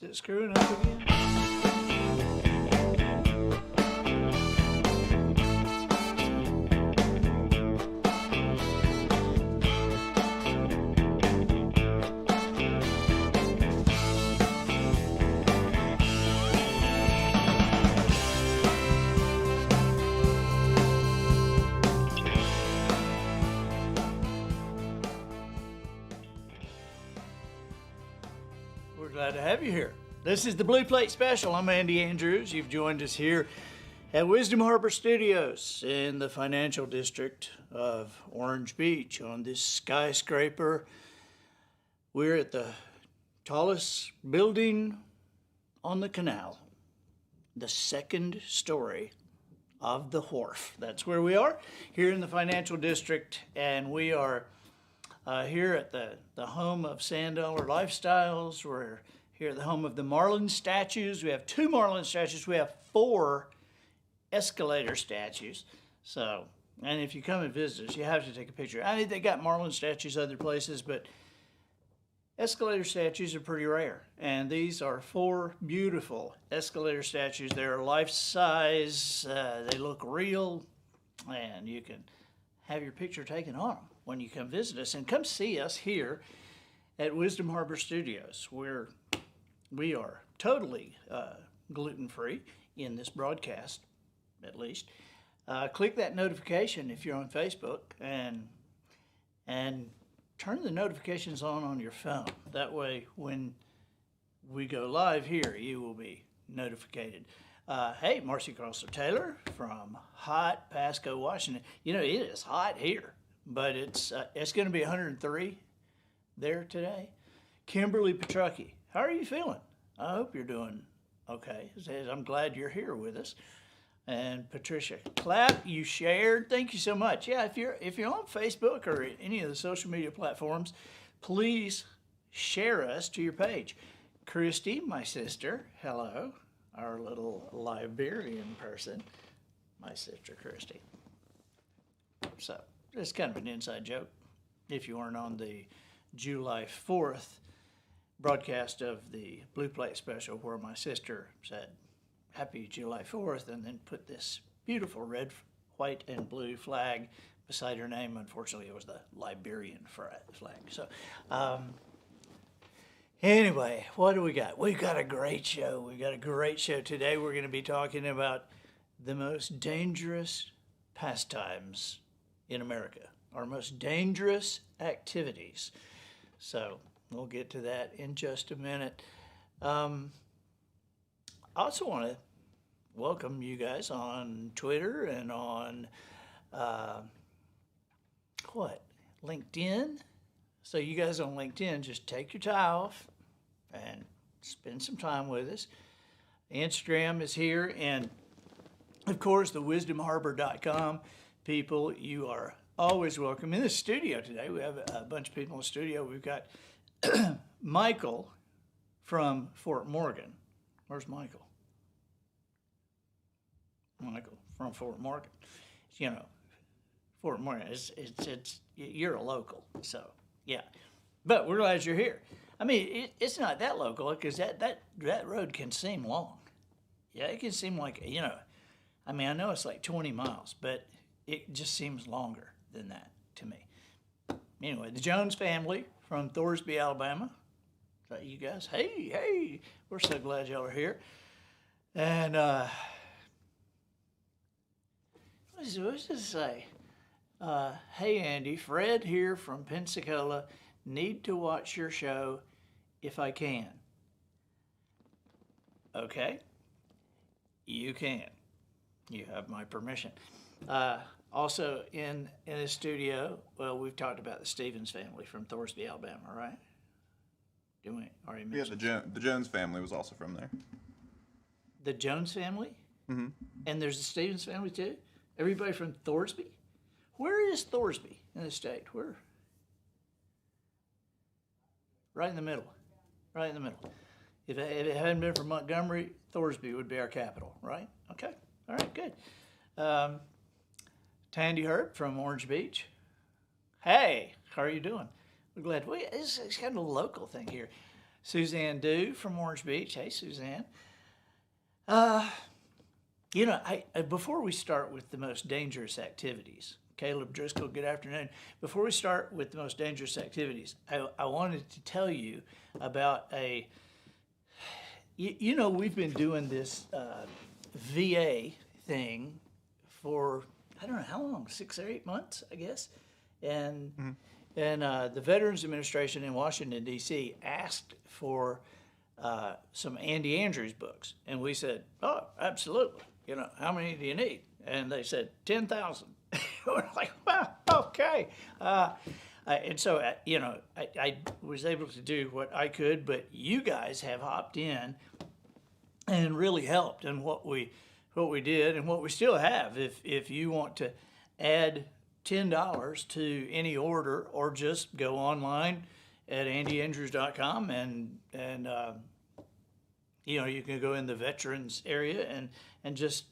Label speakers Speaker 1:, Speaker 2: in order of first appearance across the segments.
Speaker 1: Is it screwing up again? We're glad to have you here. This is the Blue Plate Special. I'm Andy Andrews. You've joined us here at Wisdom Harbor Studios in the financial district of Orange Beach on this skyscraper. We're at the tallest building on the canal, the second story of the wharf. That's where we are, here in the financial district, and we are here at the home of Sand Dollar Lifestyles. We're here at the home of the Marlin statues. We have 2 Marlin statues. We have 4 escalator statues. So, and if you come and visit us, you have to take a picture. I mean, they got Marlin statues other places, but escalator statues are pretty rare. And these are 4 beautiful escalator statues. They're life-size. They look real, and you can have your picture taken on them when you come visit us. And come see us here at Wisdom Harbor Studios, where we are totally gluten-free in this broadcast, at least. Click that notification if you're on Facebook, and turn the notifications on your phone. That way, when we go live here, you will be notified. Hey, Marcy Crosser Taylor from hot Pasco, Washington. You know, it is hot here, but it's going to be 103 there today. Kimberly Petrucki, how are you feeling? I hope you're doing okay. I'm glad you're here with us. And Patricia Clapp, you shared. Thank you so much. Yeah, if you're on Facebook or any of the social media platforms, please share us to your page. Christy, my sister, hello, our little Liberian person, my sister Christy. So it's kind of an inside joke. If you weren't on the July 4th broadcast of the Blue Plate Special, where my sister said Happy July 4th and then put this beautiful red, white, and blue flag beside her name. Unfortunately, it was the Liberian flag. So anyway, what do we got? We've got a great show. Today. We're going to be talking about the most dangerous pastimes in America, our most dangerous activities. So we'll get to that in just a minute. I also want to welcome you guys on Twitter and on LinkedIn. So you guys on LinkedIn, just take your tie off and spend some time with us. Instagram is here, and of course the wisdomharbor.com people, you are always welcome. In the studio today, we have a bunch of people in the studio. We've got Michael from Fort Morgan. Where's Michael? Michael from Fort Morgan. You know, Fort Morgan, it's you're a local, so yeah. But we're glad you're here. I mean, it's not that local because that road can seem long. Yeah, it can seem like, you know, I mean, I know it's like 20 miles, but it just seems longer than that to me. Anyway, the Jones family from Thorsby, Alabama. So you guys, hey, we're so glad y'all are here. And what does this say? Hey, Andy, Fred here from Pensacola. Need to watch your show if I can. Okay, you can. You have my permission. Also in the studio, well, we've talked about the Stevens family from Thorsby, Alabama, right? Did we already mention?
Speaker 2: Yeah, the Jones family was also from there.
Speaker 1: The Jones family?
Speaker 2: Mm-hmm.
Speaker 1: And there's the Stevens family too? Everybody from Thorsby? Where is Thorsby in the state? Where? Right in the middle. Right in the middle. If it hadn't been for Montgomery, Thorsby would be our capital, right? Okay. All right, good. Tandy Hurt from Orange Beach. Hey, how are you doing? We're glad. It's kind of a local thing here. Suzanne Dew from Orange Beach. Hey, Suzanne. Before we start with the most dangerous activities, Caleb Driscoll, good afternoon. Before we start with the most dangerous activities, I wanted to tell you about we've been doing this VA thing for, I don't know how long, 6 or 8 months, I guess. And the Veterans Administration in Washington, D.C. asked for some Andy Andrews books. And we said, oh, absolutely. How many do you need? And they said, 10,000. We're like, well, okay. And so, I was able to do what I could, but you guys have hopped in and really helped in what we did and what we still have. If you want to add $10 to any order, or just go online at andyandrews.com and you can go in the veterans area and just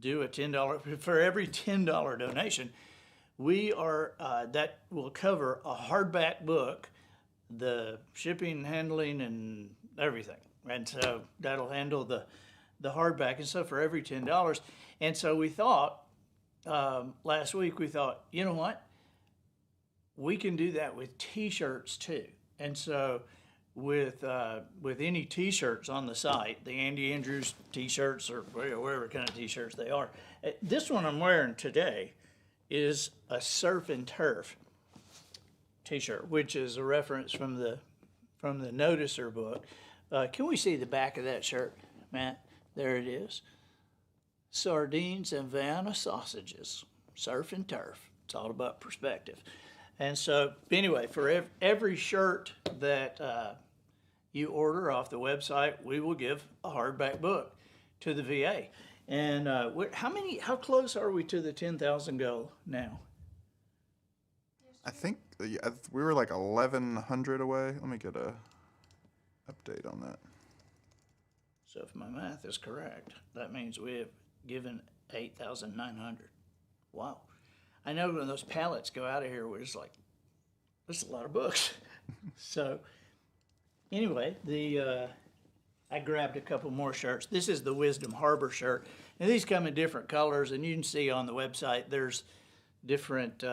Speaker 1: do a $10 for every $10 donation. We are that will cover a hardback book, the shipping, handling, and everything, and so that'll handle the hardback. And so for every $10, and so we thought last week you know what, we can do that with T-shirts too. And so with any T-shirts on the site, the Andy Andrews T-shirts or whatever kind of T-shirts they are. This one I'm wearing today is a Surf and Turf T-shirt, which is a reference from the Noticer book. Can we see the back of that shirt, Matt? There it is. Sardines and Vienna sausages, Surf and Turf. It's all about perspective. And so, anyway, for every shirt that you order off the website, we will give a hardback book to the VA. And how close are we to the 10,000 goal now?
Speaker 2: I think we were like 1,100 away. Let me get a update on that.
Speaker 1: So if my math is correct, that means we have given 8,900. Wow. I know when those pallets go out of here, we're just like, that's a lot of books. So anyway, I grabbed a couple more shirts. This is the Wisdom Harbor shirt. And these come in different colors, and you can see on the website there's different,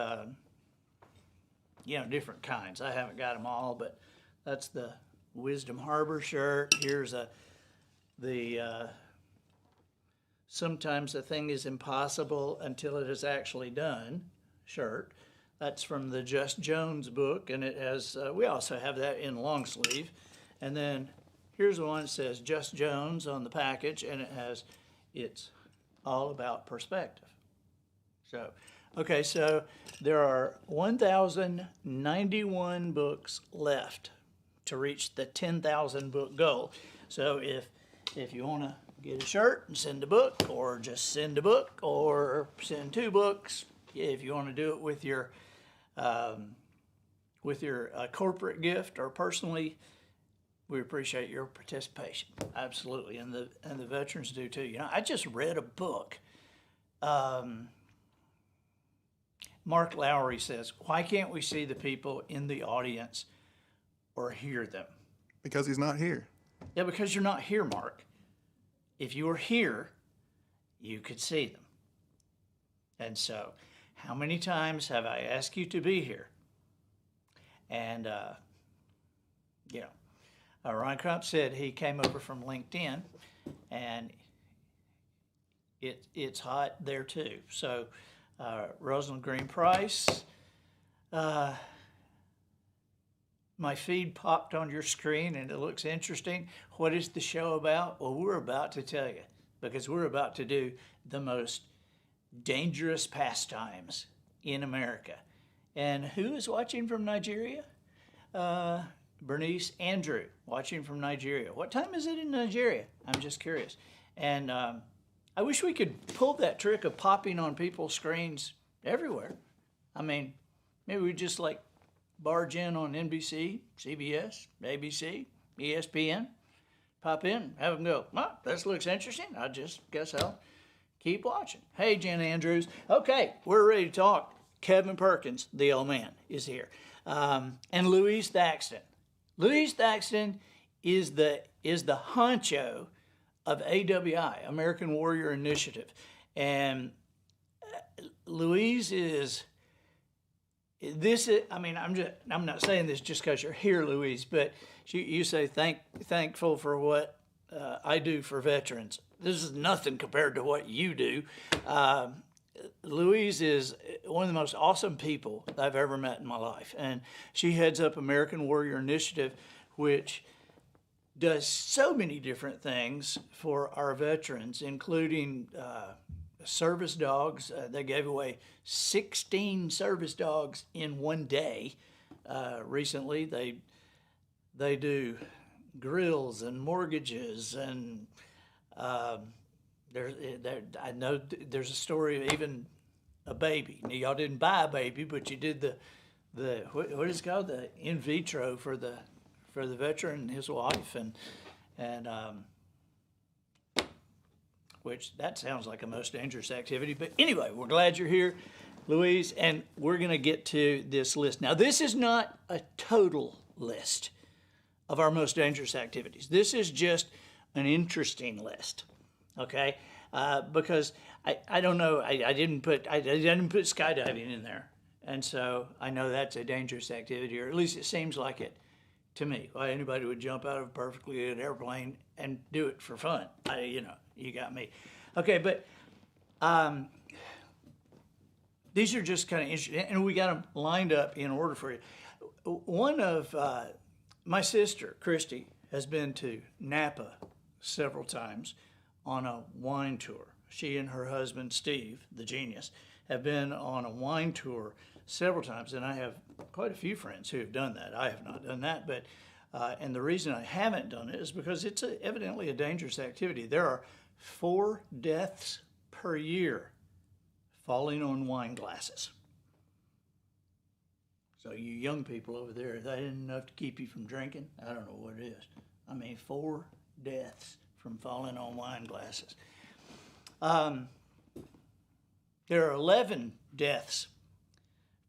Speaker 1: different kinds. I haven't got them all, but that's the Wisdom Harbor shirt. Here's the Sometimes a Thing is Impossible Until It Is Actually Done shirt. That's from the Just Jones book, and it has, we also have that in long sleeve. And then here's the one that says Just Jones on the package, and it has, it's all about perspective. So, okay, so there are 1,091 books left to reach the 10,000 book goal. So if you want to get a shirt and send a book, or just send a book, or send 2 books, if you want to do it with your corporate gift or personally, we appreciate your participation. Absolutely, and the veterans do too. I just read a book. Mark Lowry says, "Why can't we see the people in the audience or hear them?"
Speaker 2: Because he's not here.
Speaker 1: Yeah, because you're not here, Mark. If you were here, you could see them. And so, how many times have I asked you to be here? And, Ron Crump said he came over from LinkedIn, and it's hot there too. So, Rosalind Green Price, my feed popped on your screen and it looks interesting. What is the show about? Well, we're about to tell you, because we're about to do the most dangerous pastimes in America. And who is watching from Nigeria? Bernice Andrew, watching from Nigeria. What time is it in Nigeria? I'm just curious. And I wish we could pull that trick of popping on people's screens everywhere. I mean, maybe we just barge in on NBC, CBS, ABC, ESPN, pop in, have them go, oh, this looks interesting. I just guess I'll keep watching. Hey, Jen Andrews. Okay, we're ready to talk. Kevin Perkins, the old man, is here. And Louise Thaxton. Louise Thaxton is the honcho of AWI, American Warrior Initiative, and Louise is. This is, I mean, I'm not saying this just because you're here, Louise, but you say thankful for what I do for veterans. This is nothing compared to what you do. Louise is one of the most awesome people I've ever met in my life, and she heads up American Warrior Initiative, which does so many different things for our veterans, including service dogs. They gave away 16 service dogs in one day. Recently, they do grills and mortgages, and I know there's a story of even a baby. Now, y'all didn't buy a baby, but you did the what is it called, the in vitro for the veteran and his wife, and which that sounds like a most dangerous activity. But anyway, we're glad you're here, Louise, and we're going to get to this list. Now, this is not a total list of our most dangerous activities. This is just an interesting list, okay? Because I don't know, I didn't put skydiving in there, and so I know that's a dangerous activity, or at least it seems like it to me. Why anybody would jump out of a perfectly good airplane and do it for fun? You got me. Okay, but these are just kind of interesting, and we got them lined up in order for you. One of my sister, Christy, has been to Napa several times on a wine tour. She and her husband, Steve, the genius, have been on a wine tour several times, and I have quite a few friends who have done that. I have not done that, but and the reason I haven't done it is because it's evidently a dangerous activity. There are 4 deaths per year falling on wine glasses. So you young people over there, that isn't enough to keep you from drinking? I don't know what it is. I mean, 4 deaths from falling on wine glasses. There are 11 deaths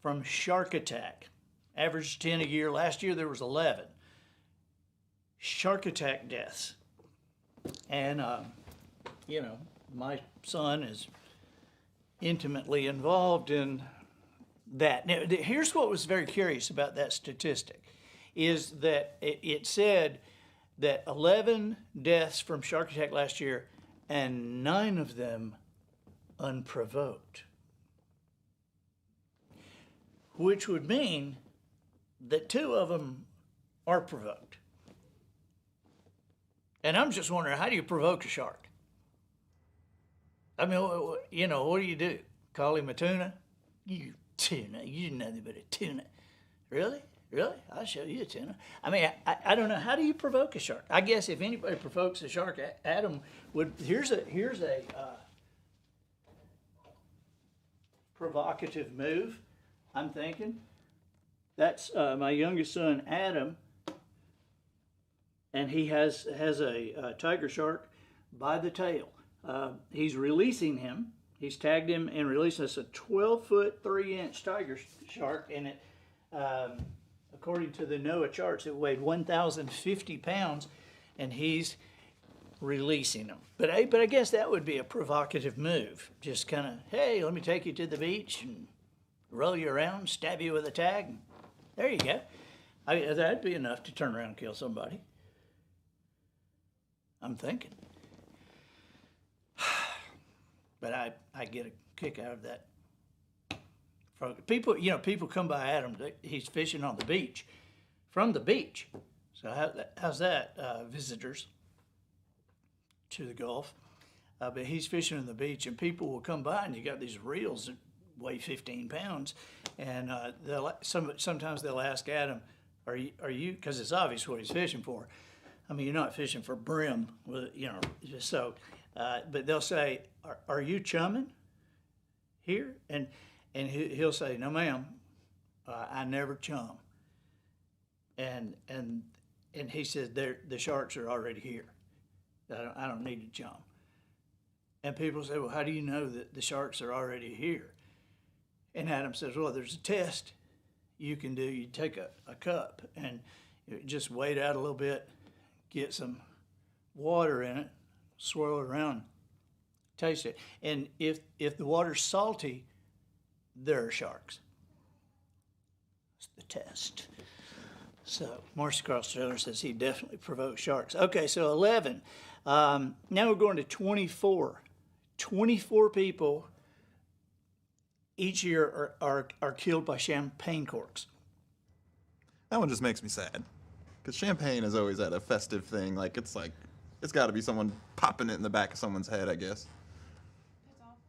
Speaker 1: from shark attack. Average 10 a year. Last year there was 11 shark attack deaths. And, my son is intimately involved in that. Now, here's what was very curious about that statistic, is that it said that 11 deaths from shark attack last year, and 9 of them unprovoked, which would mean that 2 of them are provoked. And I'm just wondering, how do you provoke a shark? I mean, what do you do? Call him a tuna? You tuna, you're nothing but a tuna. Really? I'll show you a tuna. I mean, I don't know. How do you provoke a shark? I guess if anybody provokes a shark, Adam would. Here's a provocative move. I'm thinking. That's my youngest son, Adam, and he has a tiger shark by the tail. He's releasing him. He's tagged him and released us a 12-foot, 3-inch tiger shark, and it, according to the NOAA charts, it weighed 1,050 pounds, and he's releasing them. But I guess that would be a provocative move. Just kind of, hey, let me take you to the beach and roll you around, stab you with a tag. There you go. That'd be enough to turn around and kill somebody. I'm thinking. But I get a kick out of that. People come by Adam. He's fishing on the beach, from the beach. So how's that, visitors to the Gulf? But he's fishing on the beach, and people will come by, and you got these reels that weigh 15 pounds, and sometimes they'll ask Adam, "Are you?" Because it's obvious what he's fishing for. I mean, you're not fishing for brim, so. But they'll say, "Are you chumming here?" And he'll say, "No, ma'am, I never chum." And he says, "The sharks are already here. I don't need to chum." And people say, "Well, how do you know that the sharks are already here?" And Adam says, "Well, there's a test you can do. You take a cup and you just weigh it out a little bit, get some water in it, swirl it around, taste it. And if the water's salty, there are sharks. It's the test. So Marcy Cross Taylor says he definitely provokes sharks. Okay, so 11. Now we're going to 24. 24 people each year are killed by champagne corks.
Speaker 2: That one just makes me sad. Because champagne is always at a festive thing. It's got to be someone popping it in the back of someone's head, I guess.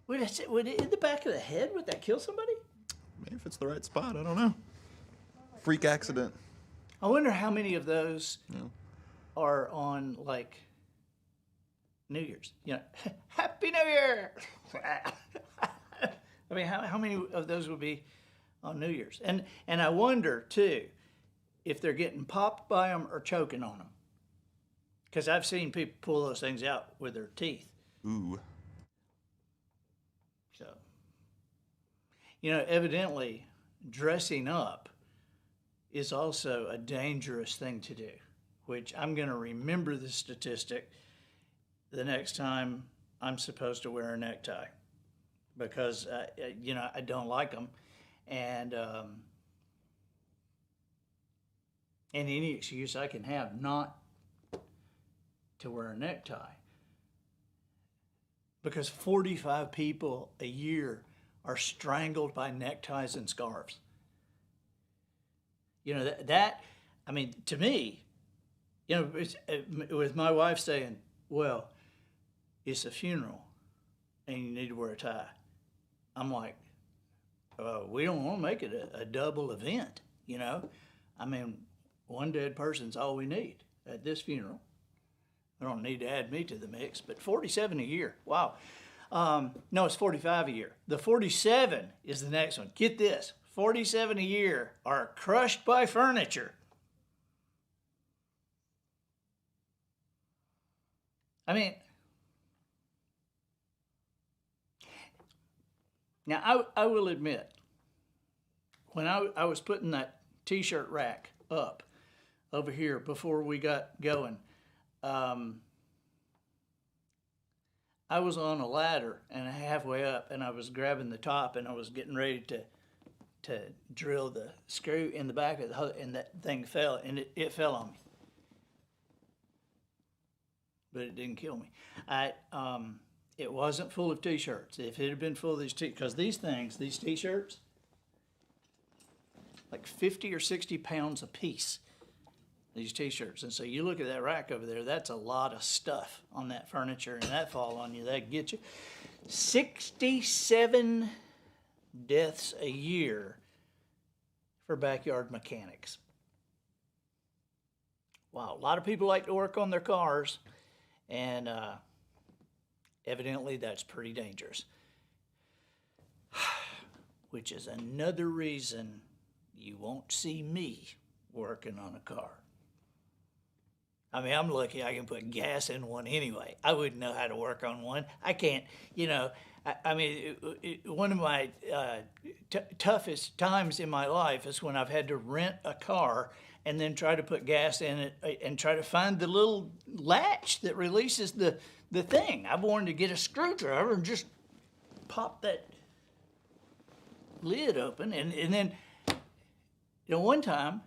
Speaker 1: Would it in the back of the head? Would that kill somebody?
Speaker 2: Maybe if it's the right spot, I don't know. Freak accident.
Speaker 1: I wonder how many of those are on, like, New Year's. Happy New Year! I mean, how many of those would be on New Year's? And I wonder, too, if they're getting popped by them or choking on them. Because I've seen people pull those things out with their teeth.
Speaker 2: Ooh.
Speaker 1: So, evidently, dressing up is also a dangerous thing to do, which I'm going to remember the statistic the next time I'm supposed to wear a necktie, because, I don't like them. And any excuse I can have not to wear a necktie, because 45 people a year are strangled by neckties and scarves. I mean, to me, with my wife saying, well, it's a funeral and you need to wear a tie. I'm like, we don't want to make it a double event, I mean, one dead person's all we need at this funeral. I don't need to add me to the mix, but 47 a year. Wow. No, it's 45 a year. The 47 is the next one. Get this. 47 a year are crushed by furniture. I mean, now I will admit, when I was putting that t-shirt rack up over here before we got going, I was on a ladder and halfway up, and I was grabbing the top, and I was getting ready to drill the screw in the back of the hose, and that thing fell, and it fell on me. But it didn't kill me. It wasn't full of t-shirts. If it had been full of these because these t-shirts, like 50 or 60 pounds a piece, these t-shirts. And so you look at that rack over there, that's a lot of stuff on that furniture, and that fall on you, that get you. 67 deaths a year for backyard mechanics. Wow, a lot of people like to work on their cars, and evidently that's pretty dangerous. Which is another reason you won't see me working on a car. I mean, I'm lucky I can put gas in one anyway. I wouldn't know how to work on one. I can't, one of my toughest times in my life is when I've had to rent a car and then try to put gas in it and try to find the little latch that releases the thing. I've wanted to get a screwdriver and just pop that lid open. And then, one time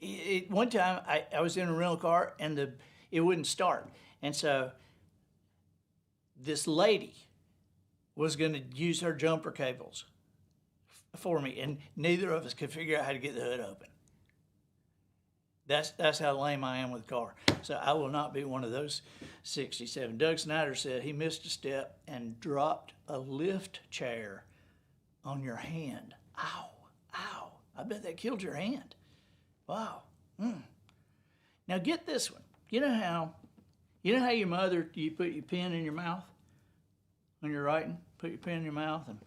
Speaker 1: I was in a rental car and it wouldn't start. And so this lady was going to use her jumper cables for me, and neither of us could figure out how to get the hood open. That's how lame I am with the car. So I will not be one of those 67. Doug Snyder said he missed a step and dropped a lift chair on your hand. Ow, ow. I bet that killed your hand. Wow. Now get this one. You know how your mother, you put your pen in your mouth when you're writing? Put your pen in your mouth and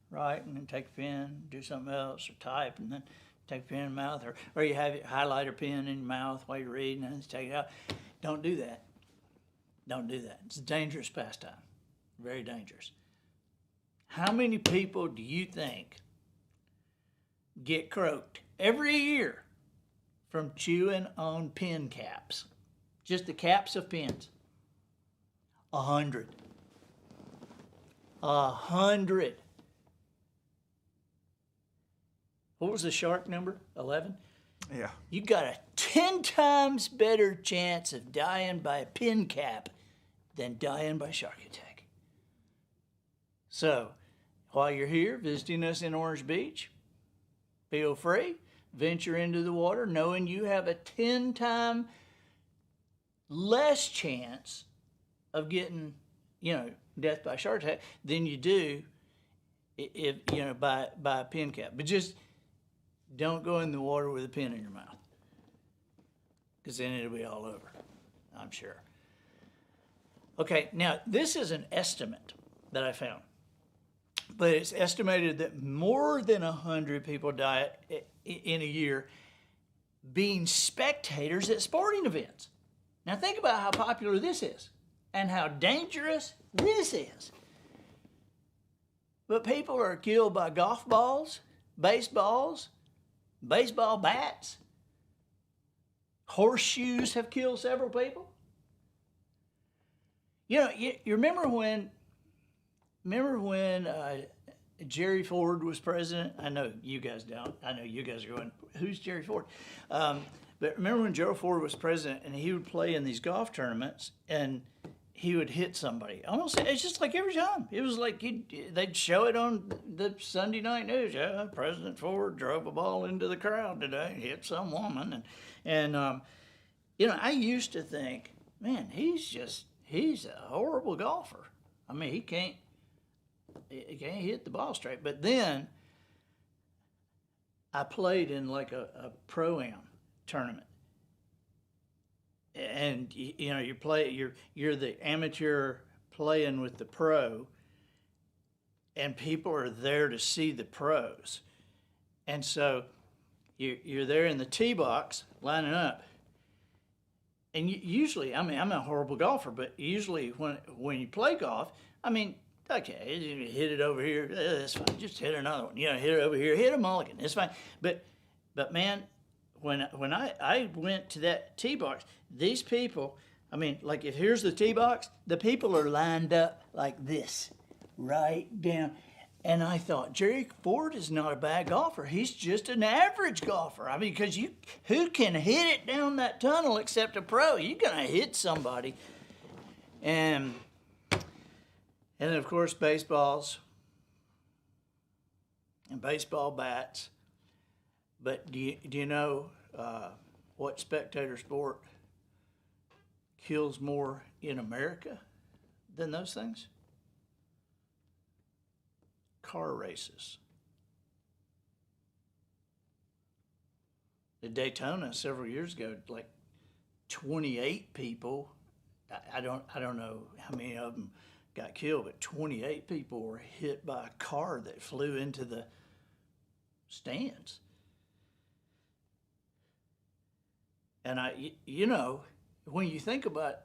Speaker 1: write, and then take a pen, do something else, or type, and then take a pen in your mouth, or you have your highlighter pen in your mouth while you're reading, and then take it out. Don't do that. Don't do that. It's a dangerous pastime. Very dangerous. How many people do you think get croaked every year from chewing on pen caps? Just the caps of pins. 100. 100. What was the shark number? 11?
Speaker 2: Yeah.
Speaker 1: You got a 10 times better chance of dying by a pin cap than dying by shark attack. So, while you're here visiting us in Orange Beach, feel free, venture into the water knowing you have a 10 time less chance of getting, death by shark attack than you do if by a pin cap. But just don't go in the water with a pin in your mouth, because then it'll be all over, I'm sure. Okay, now this is an estimate that I found, but it's estimated that more than 100 people die in a year being spectators at sporting events. Now think about how popular this is and how dangerous this is. But people are killed by golf balls, baseballs, baseball bats. Horseshoes have killed several people. You remember when Jerry Ford was president? I know you guys don't. I know you guys are going, who's Jerry Ford? But remember when Gerald Ford was president and he would play in these golf tournaments and he would hit somebody. Almost, it's just like every time. It was like they'd show it on the Sunday night news. Yeah, President Ford drove a ball into the crowd today and hit some woman. And I used to think, man, he's a horrible golfer. I mean, he can't hit the ball straight. But then I played in like a pro-am tournament. And you're the amateur playing with the pro, and people are there to see the pros. And so you're there in the tee box lining up. And usually, I'm a horrible golfer, but usually when you play golf, okay, you hit it over here, that's fine. Just hit another one. Hit it over here, hit a mulligan, it's fine. But man, when I went to that tee box, these people, like if here's the tee box, the people are lined up like this, right down. And I thought, Jerry Ford is not a bad golfer. He's just an average golfer. Because who can hit it down that tunnel except a pro? You're going to hit somebody. And of course, baseballs and baseball bats. But do you know what spectator sport kills more in America than those things? Car races. At Daytona several years ago, like 28 people, I don't know how many of them got killed, but 28 people were hit by a car that flew into the stands. And when you think about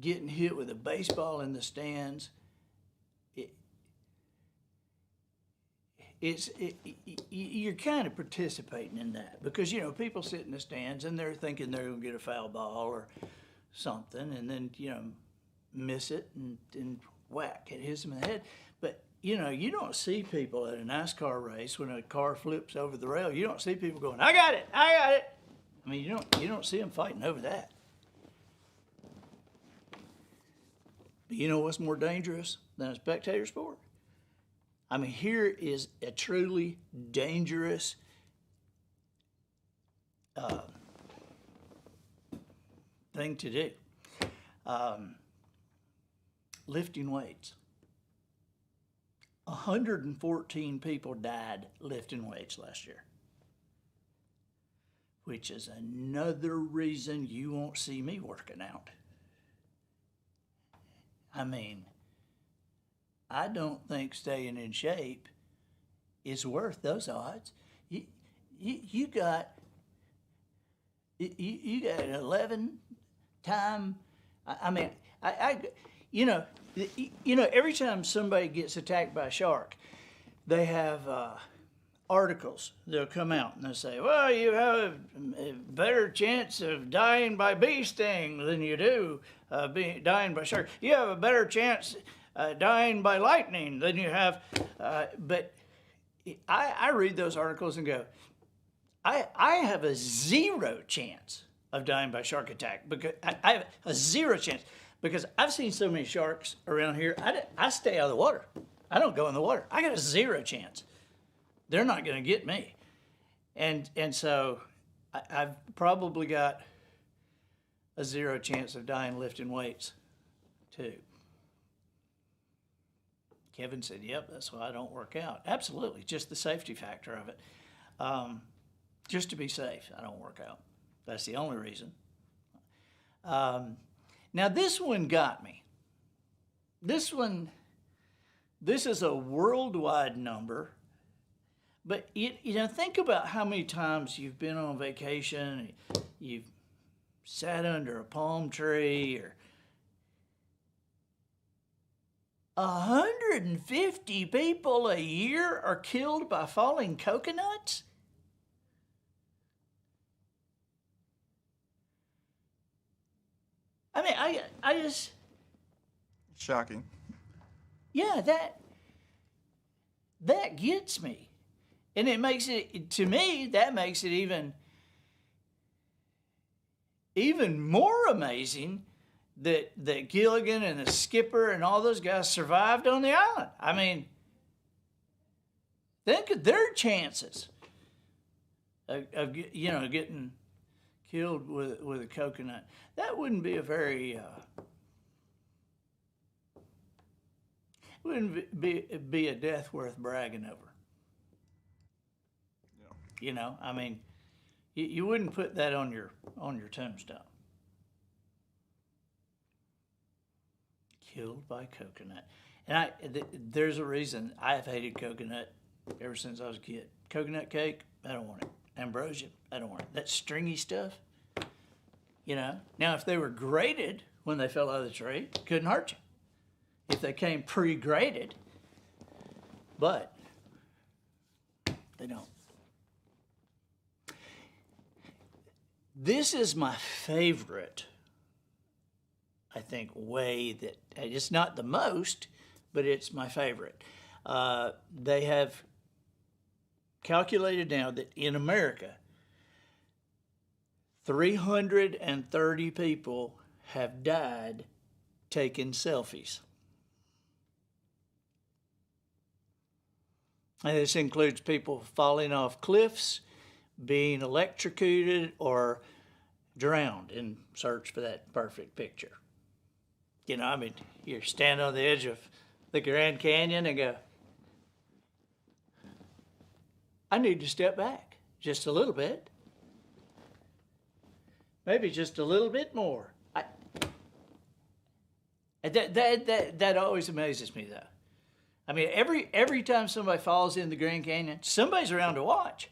Speaker 1: getting hit with a baseball in the stands, you're kind of participating in that, because people sit in the stands and they're thinking they're going to get a foul ball or something, and then miss it and whack, it hits them in the head. But you don't see people at a NASCAR race when a car flips over the rail. You don't see people going, I got it. You don't see them fighting over that. But you know what's more dangerous than a spectator sport? Here is a truly dangerous thing to do. Lifting weights. 114 people died lifting weights last year, which is another reason you won't see me working out. I don't think staying in shape is worth those odds. You got 11 time. Every time somebody gets attacked by a shark, they have articles. They'll come out and they'll say, well, you have a better chance of dying by bee sting than you do dying by shark. You have a better chance dying by lightning than you have. But I read those articles and go, I have a zero chance of dying by shark attack, because I have a zero chance, because I've seen so many sharks around here. I stay out of the water. I don't go in the water. I got a zero chance. They're not going to get me. And so I've probably got a zero chance of dying lifting weights too. Kevin said, yep, that's why I don't work out. Absolutely, just the safety factor of it. Just to be safe, I don't work out. That's the only reason. Now this one got me. This is a worldwide number. But, think about how many times you've been on vacation, you've sat under a palm tree, or 150 people a year are killed by falling coconuts? I mean, I just...
Speaker 2: Shocking.
Speaker 1: Yeah, that gets me. And it makes it, to me, that makes it even more amazing that Gilligan and the skipper and all those guys survived on the island. I mean, think of their chances of getting killed with a coconut. That wouldn't be a very wouldn't be a death worth bragging over. I mean, you wouldn't put that on your tombstone. Killed by coconut. And there's a reason I have hated coconut ever since I was a kid. Coconut cake, I don't want it. Ambrosia, I don't want it. That stringy stuff, Now, if they were grated when they fell out of the tree, couldn't hurt you. If they came pre-grated, but they don't. This is my favorite, I think, way that, it's not the most, but it's my favorite. They have calculated now that in America, 330 people have died taking selfies. And this includes people falling off cliffs, being electrocuted, or drowned in search for that perfect picture. You're standing on the edge of the Grand Canyon and go, I need to step back just a little bit. Maybe just a little bit more. That always amazes me, though. I mean, every time somebody falls in the Grand Canyon, somebody's around to watch.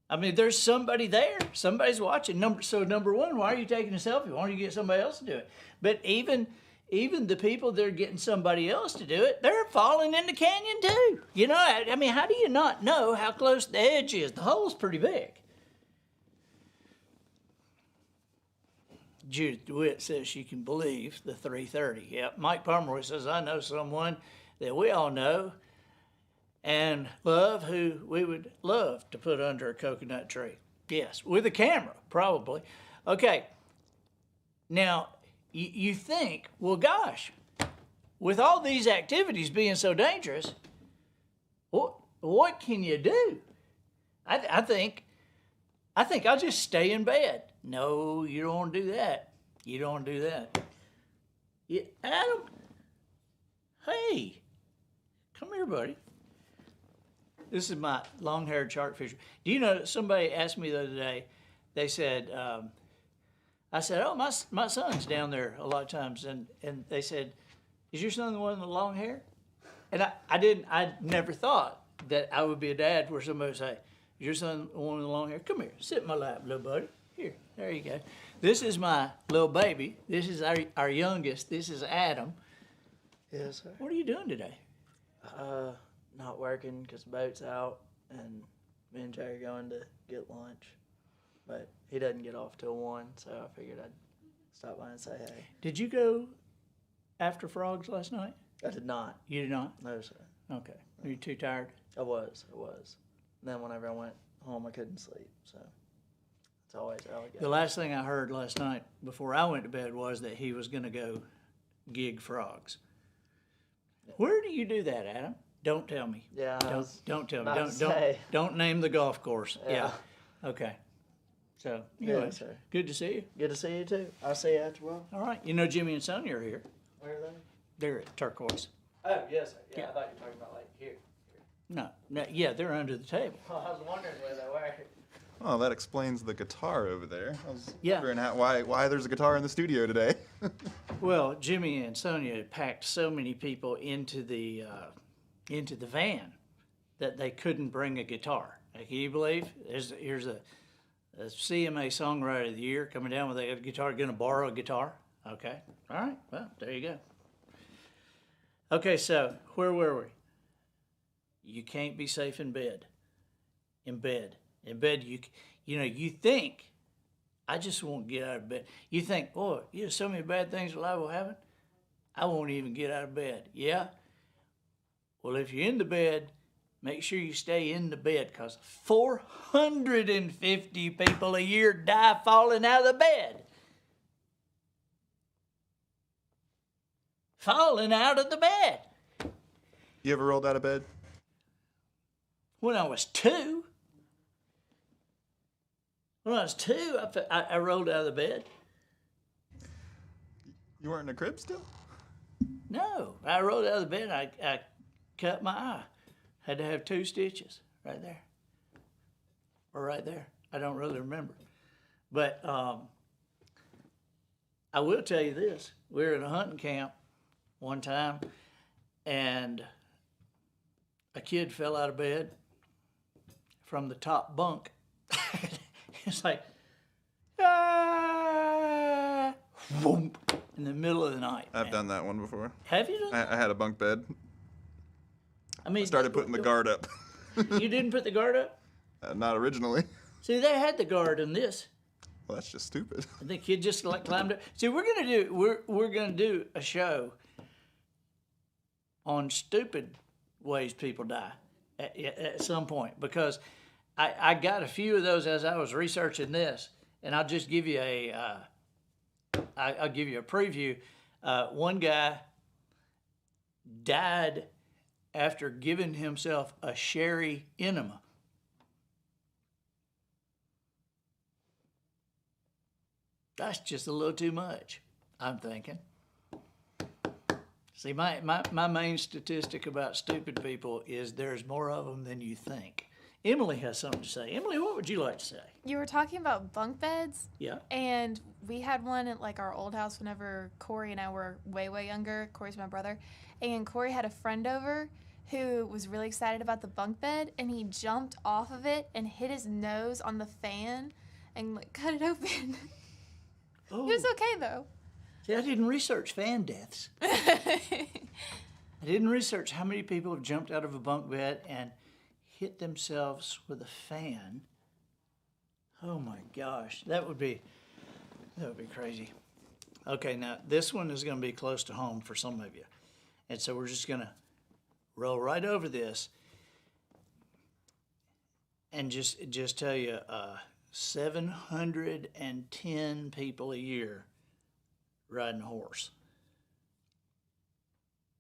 Speaker 1: I mean, there's somebody there. Somebody's watching. Number one, why are you taking a selfie? Why don't you get somebody else to do it? But even the people that are getting somebody else to do it, they're falling in the canyon too. I mean, how do you not know how close the edge is? The hole's pretty big. Judith DeWitt says she can believe the 330. Yep. Mike Pomeroy says, I know someone that we all know and love who we would love to put under a coconut tree. Yes, with a camera, probably. Okay, now you think, well, gosh, with all these activities being so dangerous, what can you do? I think I'll just stay in bed. No, you don't want to do that. You don't want to do that. Yeah, Adam, hey, come here, buddy. This is my long-haired shark fisher. Do you know, somebody asked me the other day, they said, I said, oh, my son's down there a lot of times. And they said, is your son the one with the long hair? And I never thought that I would be a dad where somebody would say, is your son the one with the long hair? Come here, sit in my lap, little buddy. Here, there you go. This is my little baby. This is our youngest. This is Adam.
Speaker 3: Yes, sir.
Speaker 1: What are you doing today?
Speaker 3: Not working because the boat's out.
Speaker 1: and me and Jay are going to get lunch. But he doesn't get off till 1, so I figured I'd stop by and say hey. Did you go after frogs last night? I did not. You did not? No, sir. Okay. Were you too tired? I was. And then whenever I went home, I couldn't sleep, so it's always alligator. The last thing I heard last night before I went to bed was that he was going to go gig frogs. Where do you do that, Adam? Don't tell me. Yeah. Don't tell me. Don't name the golf course. Yeah. Okay. So, anyway, sir. Good to see you. Good to see you, too. I'll see you after a while. All right. You know Jimmy and Sonia are here. Where are they? They're at Turquoise. Oh, yes, sir. Yeah, I thought you were talking about, like, here. No. Yeah, they're under the table. Oh, I was wondering where they were.
Speaker 2: Oh, that explains the guitar over there. I was wondering why there's a guitar in the studio today.
Speaker 1: Well, Jimmy and Sonia packed so many people into the van that they couldn't bring a guitar. Can you believe? Here's a CMA Songwriter of the Year coming down with a guitar, going to borrow a guitar. Okay. All right. Well, there you go. Okay, so where were we? You can't be safe in bed. In bed, you think, I just won't get out of bed. You think, oh, so many bad things alive will happen. I won't even get out of bed. Yeah? Well, if you're in the bed, make sure you stay in the bed, because 450 people a year die falling out of the bed. Falling out of the bed.
Speaker 2: You ever rolled out of bed?
Speaker 1: When I was 2. When I was 2, I rolled out of the bed.
Speaker 2: You weren't in a crib still?
Speaker 1: No, I rolled out of the bed. I cut my eye. Had to have 2 stitches right there. Or right there. I don't really remember. But I will tell you this. We were in a hunting camp one time, and a kid fell out of bed from the top bunk. It's like, whoomp, in the middle of the night.
Speaker 2: I've done that one before.
Speaker 1: Have you done that?
Speaker 2: I had a bunk bed.
Speaker 1: I
Speaker 2: started putting the guard up.
Speaker 1: You didn't put the guard up?
Speaker 2: Not originally.
Speaker 1: See, they had the guard in this.
Speaker 2: Well, that's just stupid.
Speaker 1: And the kid just climbed up. See, we're gonna do a show on stupid ways people die at some point, because I got a few of those as I was researching this, and I'll just give you I'll give you a preview. One guy died after giving himself a sherry enema. That's just a little too much, I'm thinking. See, my main statistic about stupid people is there's more of them than you think. Emily has something to say. Emily, what would you like to say?
Speaker 3: You were talking about bunk beds.
Speaker 1: Yeah.
Speaker 3: And we had one at like our old house whenever Corey and I were way, way younger. Corey's my brother. And Corey had a friend over who was really excited about the bunk bed, and he jumped off of it and hit his nose on the fan and like cut it open.
Speaker 1: Oh.
Speaker 3: He was okay though.
Speaker 1: See, I didn't research fan deaths. I didn't research how many people have jumped out of a bunk bed and hit themselves with a fan. Oh my gosh, that would be crazy. Okay, now this one is going to be close to home for some of you. And so we're just going to roll right over this and just tell you 710 people a year riding a horse.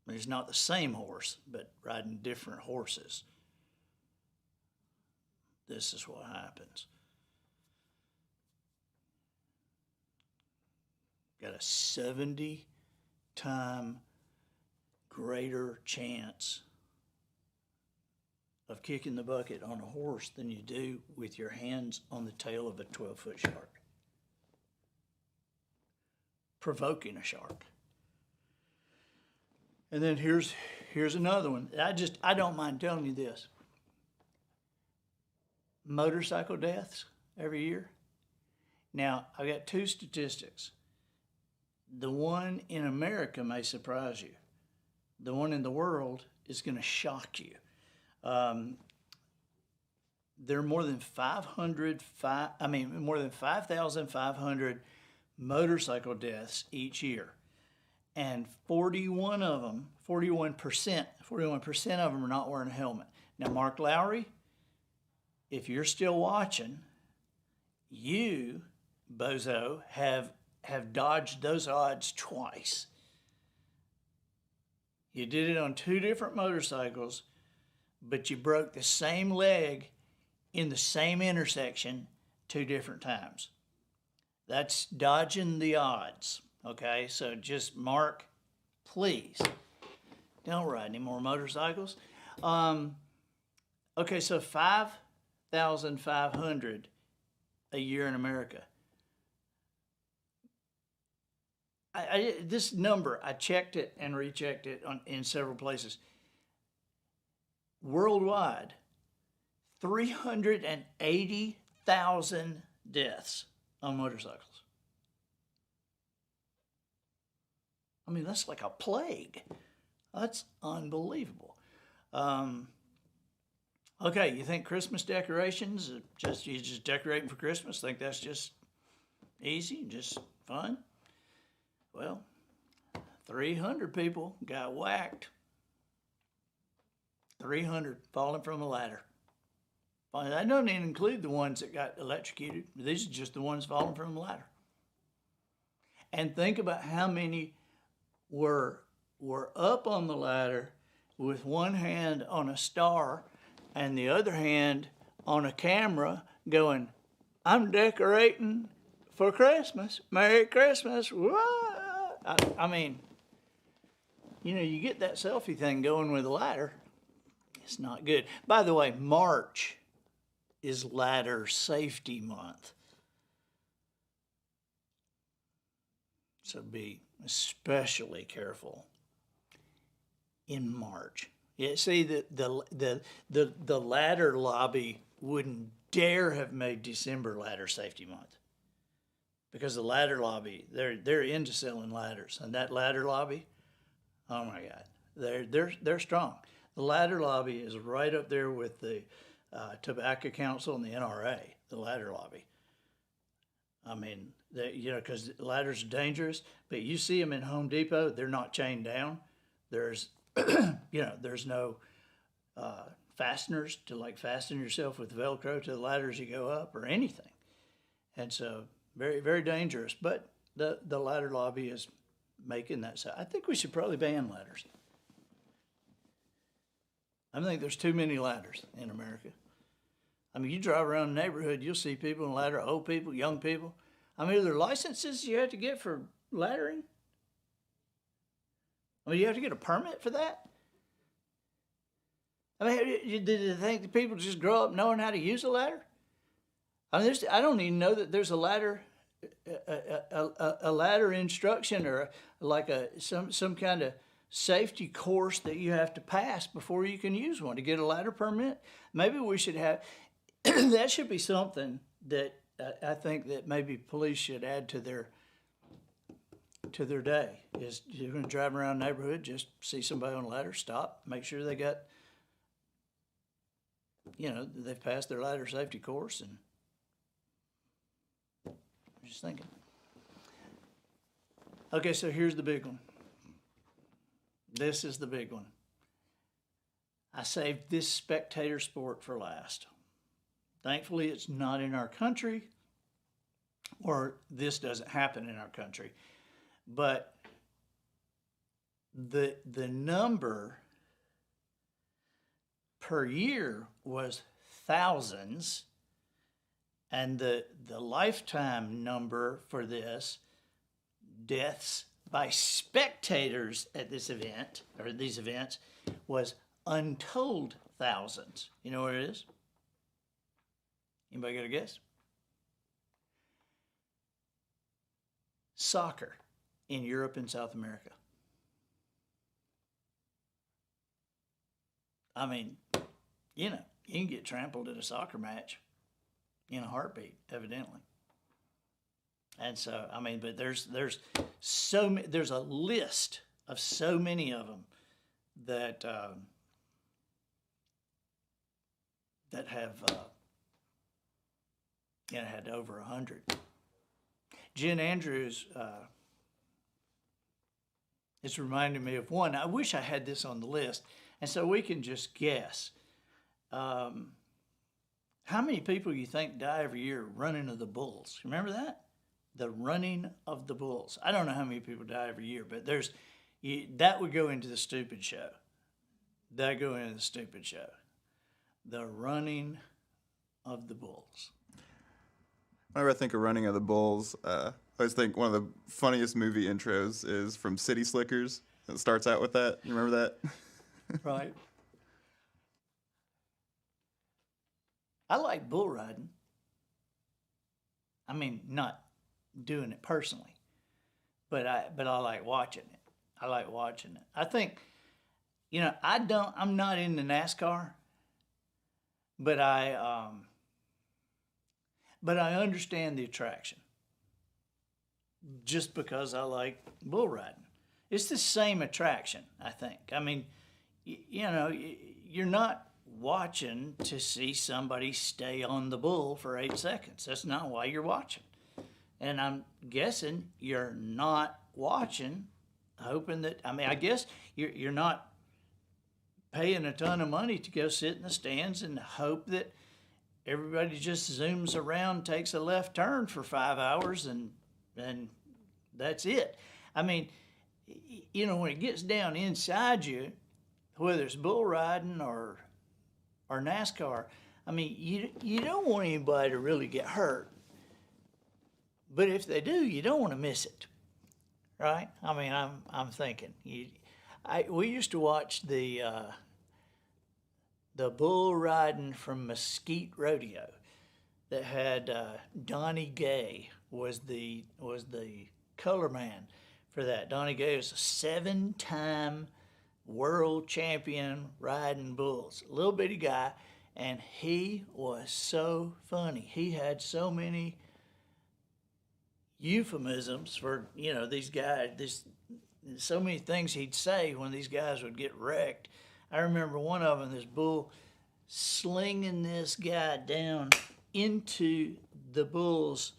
Speaker 1: It's not the same horse, but riding different horses. This is what happens. Got a 70-time greater chance of kicking the bucket on a horse than you do with your hands on the tail of a 12-foot shark. Provoking a shark. And then here's another one. I don't mind telling you this. Motorcycle deaths every year. Now, I got 2 statistics. The one in America may surprise you. The one in the world is going to shock you. there are more than 5,500 motorcycle deaths each year. And 41 of them, 41% of them are not wearing a helmet. Now, Mark Lowry, if you're still watching, you, bozo, have dodged those odds twice. You did it on 2 different motorcycles, but you broke the same leg in the same intersection 2 different times. That's dodging the odds, okay? So just Mark, please, don't ride any more motorcycles. Okay, so 5,500 a year in America. This number, I checked it and rechecked it in several places. Worldwide, 380,000 deaths on motorcycles. I mean, that's like a plague. That's unbelievable. Okay, you think Christmas decorations, you just decorating for Christmas? Think that's just easy, just fun? Well, 300 people got whacked. 300 falling from a ladder. That doesn't even include the ones that got electrocuted. These are just the ones falling from the ladder. And think about how many were up on the ladder with one hand on a star and the other hand on a camera going, "I'm decorating for Christmas. Merry Christmas." Whoa. I mean, you get that selfie thing going with a ladder. It's not good. By the way, March is Ladder Safety Month. So be especially careful in March. Yeah, see, the ladder lobby wouldn't dare have made December Ladder Safety Month, because the ladder lobby, they're into selling ladders, and that ladder lobby, oh my God, they're strong. The ladder lobby is right up there with the Tobacco Council and the NRA. The ladder lobby. I mean, because ladders are dangerous, but you see them in Home Depot, they're not chained down. There's, there's no fasteners to like fasten yourself with Velcro to the ladder as you go up or anything. And so very, very dangerous, but the ladder lobby is making that. So I think we should probably ban ladders. I think there's too many ladders in America. I mean, you drive around the neighborhood, you'll see people in ladder, old people, young people. I mean, are there licenses you have to get for laddering? I mean, you have to get a permit for that? I mean, did you think that people just grow up knowing how to use a ladder? I mean, I don't even know that there's a ladder instruction or like some kind of safety course that you have to pass before you can use one to get a ladder permit. Maybe we should have that. Should be something that I think that maybe police should add to their day. Is you're going to drive around the neighborhood, just see somebody on a ladder, stop, make sure they got, they've passed their ladder safety course. And I'm just thinking. Okay, so here's the big one. This is the big one. I saved this spectator sport for last. Thankfully, it's not in our country, or this doesn't happen in our country. But the number per year was thousands, and the lifetime number for this, deaths by spectators at this event, or these events, was untold thousands. You know what it is? Anybody got a guess? Soccer in Europe and South America. I mean, you can get trampled in a soccer match in a heartbeat, evidently. And so, I mean, but there's a list of so many of them that have and it had over 100. Jen Andrews, it's reminding me of one. I wish I had this on the list, and so we can just guess. How many people you think die every year running of the bulls? Remember that? The running of the bulls. I don't know how many people die every year, but that would go into the stupid show. That go into the stupid show. The running of the bulls.
Speaker 2: Whenever I think of running of the bulls, I always think one of the funniest movie intros is from City Slickers. It starts out with that. You remember that?
Speaker 1: Right. I like bull riding. I mean, not doing it personally, but I like watching it. I like watching it. I think, I'm not into NASCAR, but I understand the attraction just because I like bull riding. It's the same attraction, I think. I mean, you're not watching to see somebody stay on the bull for 8 seconds. That's not why you're watching. And I'm guessing you're not watching hoping that, I guess you're not paying a ton of money to go sit in the stands and hope that everybody just zooms around, takes a left turn for 5 hours, and that's it. I mean, when it gets down inside you, whether it's bull riding or NASCAR, I mean, you don't want anybody to really get hurt. But if they do, you don't want to miss it, right? I mean, I'm thinking. We used to watch the bull riding from Mesquite Rodeo that had Donnie Gay was the color man for that. Donnie Gay was a 7-time world champion riding bulls. A little bitty guy, and he was so funny. He had so many euphemisms for, these guys, so many things he'd say when these guys would get wrecked. I remember one of them, this bull slinging this guy down into the bull's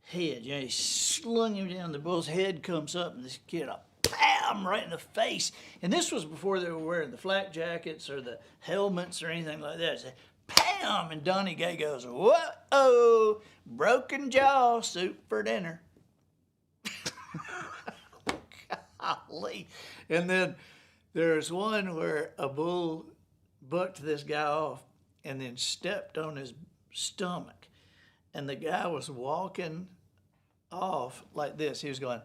Speaker 1: head. He slung him down, the bull's head comes up, and this kid, bam, right in the face. And this was before they were wearing the flak jackets or the helmets or anything like that. So, bam, and Donnie Gay goes, whoa, broken jaw, soup for dinner. Golly. And then there's one where a bull bucked this guy off and then stepped on his stomach. And the guy was walking off like this. He was going,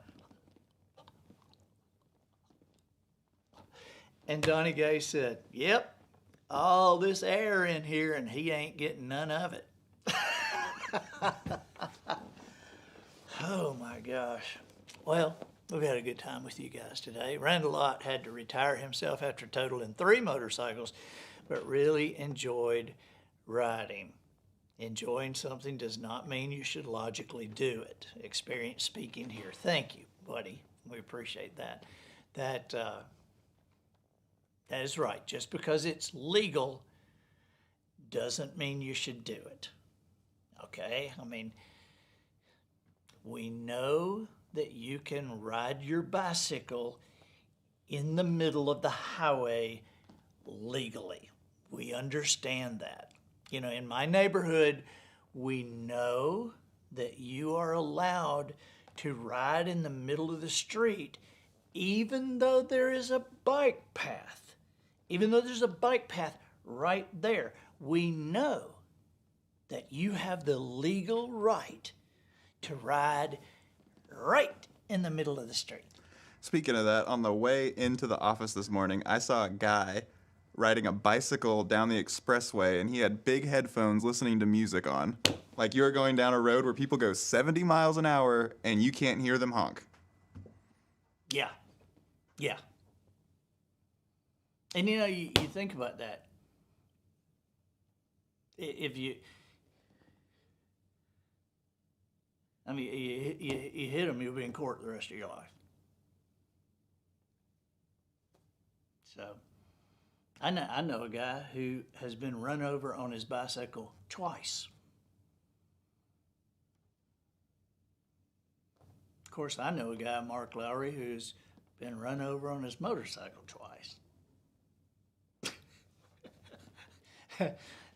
Speaker 1: and Donnie Gay said, yep, all this air in here and he ain't getting none of it. Oh my gosh. Well, we've had a good time with you guys today. Randall Lott had to retire himself after totaling 3 motorcycles, but really enjoyed riding. Enjoying something does not mean you should logically do it. Experience speaking here. Thank you, buddy. We appreciate that. That is right. Just because it's legal doesn't mean you should do it. Okay? I mean, we know that you can ride your bicycle in the middle of the highway legally. We understand that. In my neighborhood, we know that you are allowed to ride in the middle of the street even though there is a bike path. Even though there's a bike path right there, we know that you have the legal right to ride right in the middle of the street.
Speaker 2: Speaking of that, on the way into the office this morning, I saw a guy riding a bicycle down the expressway, and he had big headphones listening to music on. Like you're going down a road where people go 70 miles an hour, and you can't hear them honk.
Speaker 1: Yeah. Yeah. And you think about that. If you hit them, you'll be in court the rest of your life. So, I know a guy who has been run over on his bicycle twice. Of course, I know a guy, Mark Lowry, who's been run over on his motorcycle twice.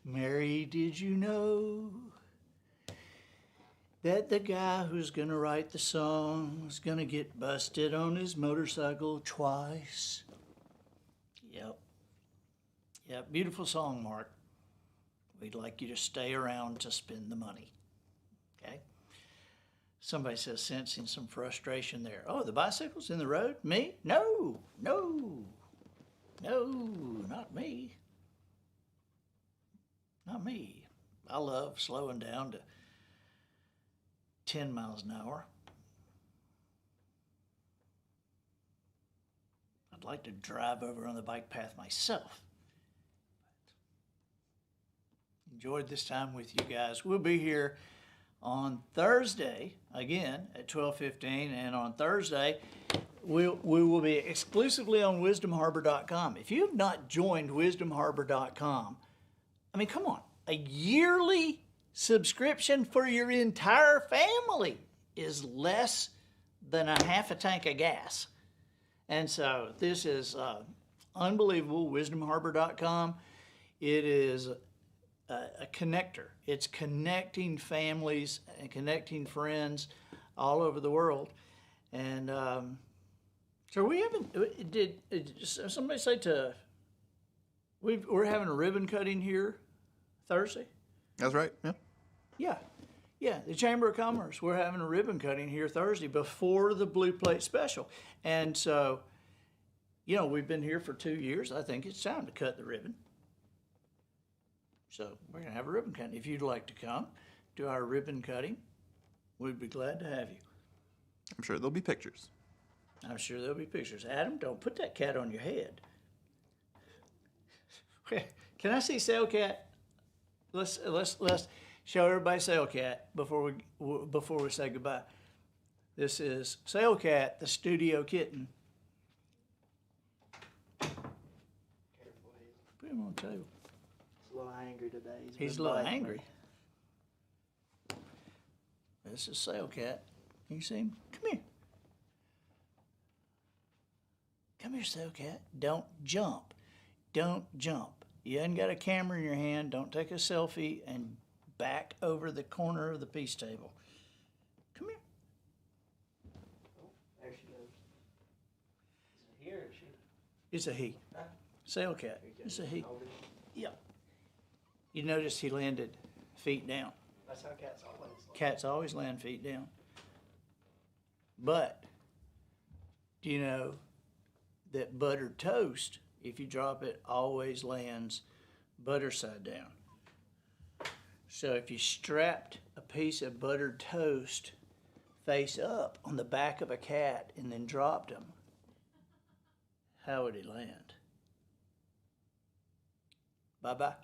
Speaker 1: Mary, did you know that the guy who's going to write the song is going to get busted on his motorcycle twice? Yep. Yep, beautiful song, Mark. We'd like you to stay around to spend the money. Okay? Somebody says, sensing some frustration there. Oh, the bicycle's in the road? Me? No, no, no, not me. Not me. I love slowing down to 10 miles an hour. I'd like to drive over on the bike path myself. Enjoyed this time with you guys. We'll be here on Thursday again at 12:15, and on Thursday we will be exclusively on wisdomharbor.com. If you have not joined wisdomharbor.com, I mean, come on, a yearly subscription for your entire family is less than a half a tank of gas. And so this is unbelievable, wisdomharbor.com. It is a connector. It's connecting families and connecting friends all over the world. And so we haven't, did somebody say we're having a ribbon cutting here Thursday?
Speaker 2: That's right, yeah.
Speaker 1: Yeah, the Chamber of Commerce, we're having a ribbon cutting here Thursday before the Blue Plate Special. And so, you know, we've been here for 2 years. I think it's time to cut the ribbon. So we're going to have a ribbon cutting. If you'd like to come to our ribbon cutting, we'd be glad to have you.
Speaker 2: I'm sure there'll be pictures.
Speaker 1: I'm sure there'll be pictures. Adam, don't put that cat on your head. Can I see Sail Cat? Let's show everybody Sail Cat before we say goodbye. This is Sail Cat, the studio kitten. Put him on the table.
Speaker 4: He's a little angry today.
Speaker 1: He's a little angry. This is Sail Cat. Can you see him? Come here. Come here, Sail Cat. Don't jump. Don't jump. You haven't got a camera in your hand. Don't take a selfie and back over the corner of the peace table. Come here.
Speaker 4: Oh, there she goes. Is it here or is she?
Speaker 1: It's a he.
Speaker 4: Huh?
Speaker 1: Sail Cat. It's a he.
Speaker 4: Hold it.
Speaker 1: Yeah. You notice he landed feet down.
Speaker 4: That's how cats always look.
Speaker 1: Cats always land feet down. But do you know that buttered toast, if you drop it, always lands butter side down? So if you strapped a piece of buttered toast face up on the back of a cat and then dropped him, how would he land? Bye-bye.